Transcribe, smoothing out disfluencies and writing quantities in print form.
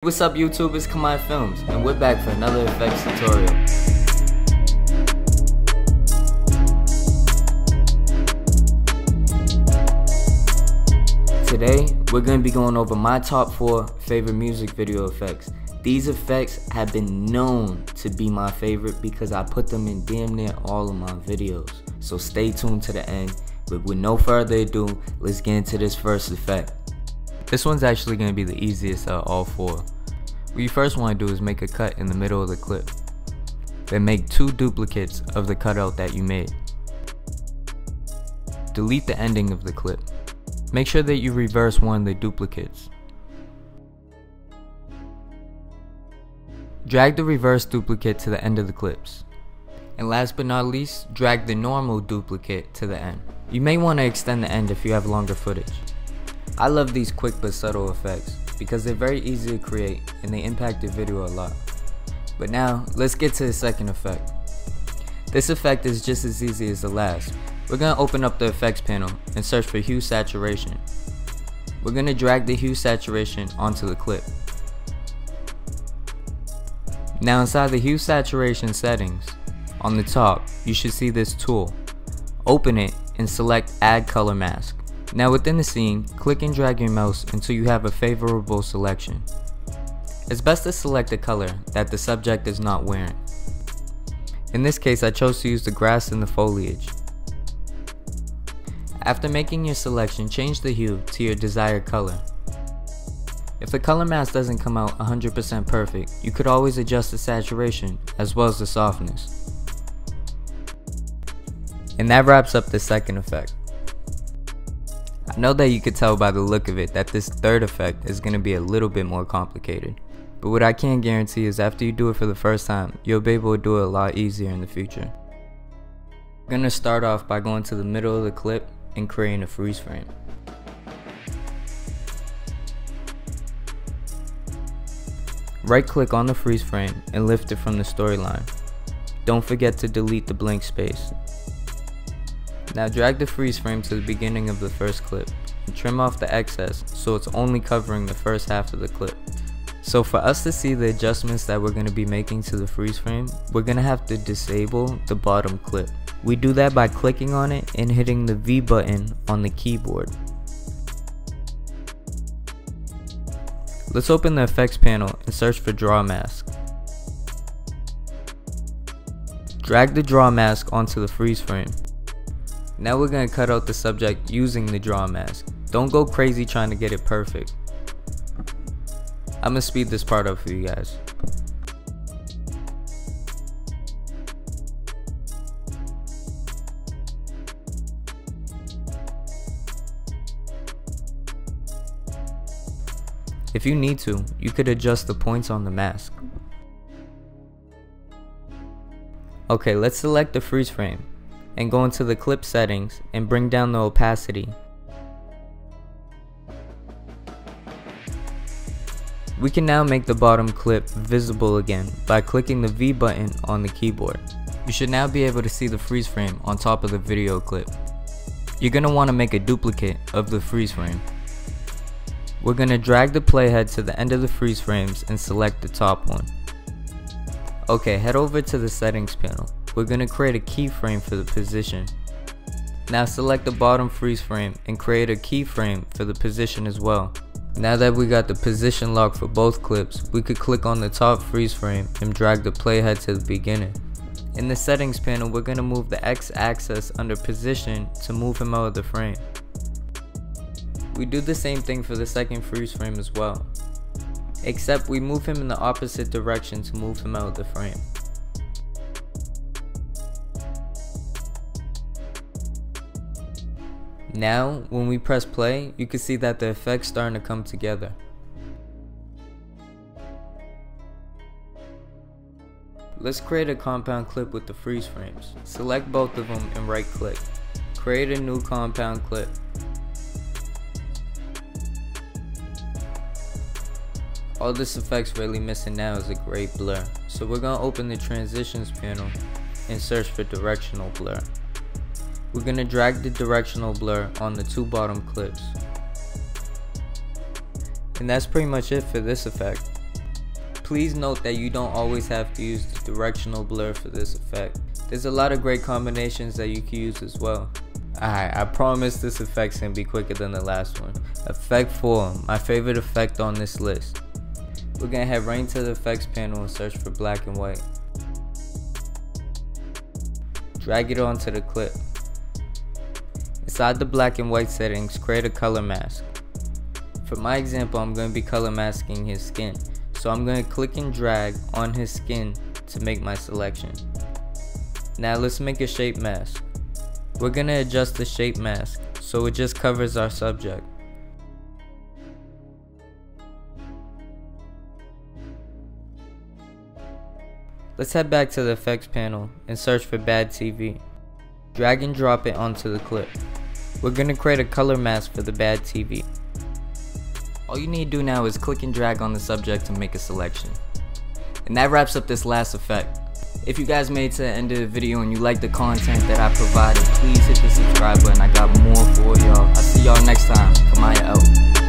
What's up YouTube, it's Camayah Films, and we're back for another effects tutorial. Today, we're going to be going over my top 4 favorite music video effects. These effects have been known to be my favorite because I put them in damn near all of my videos. So stay tuned to the end, but with no further ado, let's get into this first effect. This one's actually going to be the easiest out of all 4. What you first want to do is make a cut in the middle of the clip. Then make 2 duplicates of the cutout that you made. Delete the ending of the clip. Make sure that you reverse one of the duplicates. Drag the reverse duplicate to the end of the clips. And last but not least, drag the normal duplicate to the end. You may want to extend the end if you have longer footage. I love these quick but subtle effects because they're very easy to create and they impact your video a lot. But now, let's get to the second effect. This effect is just as easy as the last. We're going to open up the effects panel and search for Hue Saturation. We're going to drag the Hue Saturation onto the clip. Now inside the Hue Saturation settings, on the top, you should see this tool. Open it and select Add Color Mask. Now within the scene, click and drag your mouse until you have a favorable selection. It's best to select a color that the subject is not wearing. In this case, I chose to use the grass and the foliage. After making your selection, change the hue to your desired color. If the color mask doesn't come out 100% perfect, you could always adjust the saturation as well as the softness. And that wraps up the second effect. I know that you could tell by the look of it that this third effect is going to be a little bit more complicated, but what I can guarantee is after you do it for the first time, you'll be able to do it a lot easier in the future. I'm going to start off by going to the middle of the clip and creating a freeze frame. Right click on the freeze frame and lift it from the storyline. Don't forget to delete the blank space. Now drag the freeze frame to the beginning of the first clip and trim off the excess so it's only covering the first half of the clip. So for us to see the adjustments that we're going to be making to the freeze frame, we're going to have to disable the bottom clip. We do that by clicking on it and hitting the V button on the keyboard. Let's open the effects panel and search for draw mask. Drag the draw mask onto the freeze frame. Now we're going to cut out the subject using the draw mask. Don't go crazy trying to get it perfect. I'm going to speed this part up for you guys. If you need to, you could adjust the points on the mask. Okay, let's select the freeze frame and go into the clip settings and bring down the opacity. We can now make the bottom clip visible again by clicking the V button on the keyboard. You should now be able to see the freeze frame on top of the video clip. You're going to want to make a duplicate of the freeze frame. We're going to drag the playhead to the end of the freeze frames and select the top one. Okay, head over to the settings panel. We're going to create a keyframe for the position. Now select the bottom freeze frame and create a keyframe for the position as well. Now that we got the position locked for both clips, we could click on the top freeze frame and drag the playhead to the beginning. In the settings panel, we're going to move the X axis under position to move him out of the frame. We do the same thing for the second freeze frame as well, except we move him in the opposite direction to move him out of the frame. Now, when we press play, you can see that the effect's starting to come together. Let's create a compound clip with the freeze frames. Select both of them and right click. Create a new compound clip. All this effect's really missing now is a gray blur. So we're going to open the transitions panel and search for directional blur. We're going to drag the directional blur on the 2 bottom clips. And that's pretty much it for this effect. please note that you don't always have to use the directional blur for this effect. There's a lot of great combinations that you can use as well. Alright, I promise this effect's gonna be quicker than the last one. Effect 4, my favorite effect on this list. We're gonna head right into the effects panel and search for black and white. Drag it onto the clip. Inside the black and white settings, create a color mask. For my example, I'm going to be color masking his skin. So I'm going to click and drag on his skin to make my selection. Now let's make a shape mask. We're going to adjust the shape mask so it just covers our subject. Let's head back to the effects panel and search for bad TV. Drag and drop it onto the clip. We're going to create a color mask for the bad TV. All you need to do now is click and drag on the subject to make a selection. And that wraps up this last effect. If you guys made it to the end of the video and you like the content that I provided, please hit the subscribe button. I got more for y'all. I'll see y'all next time. Camayah out.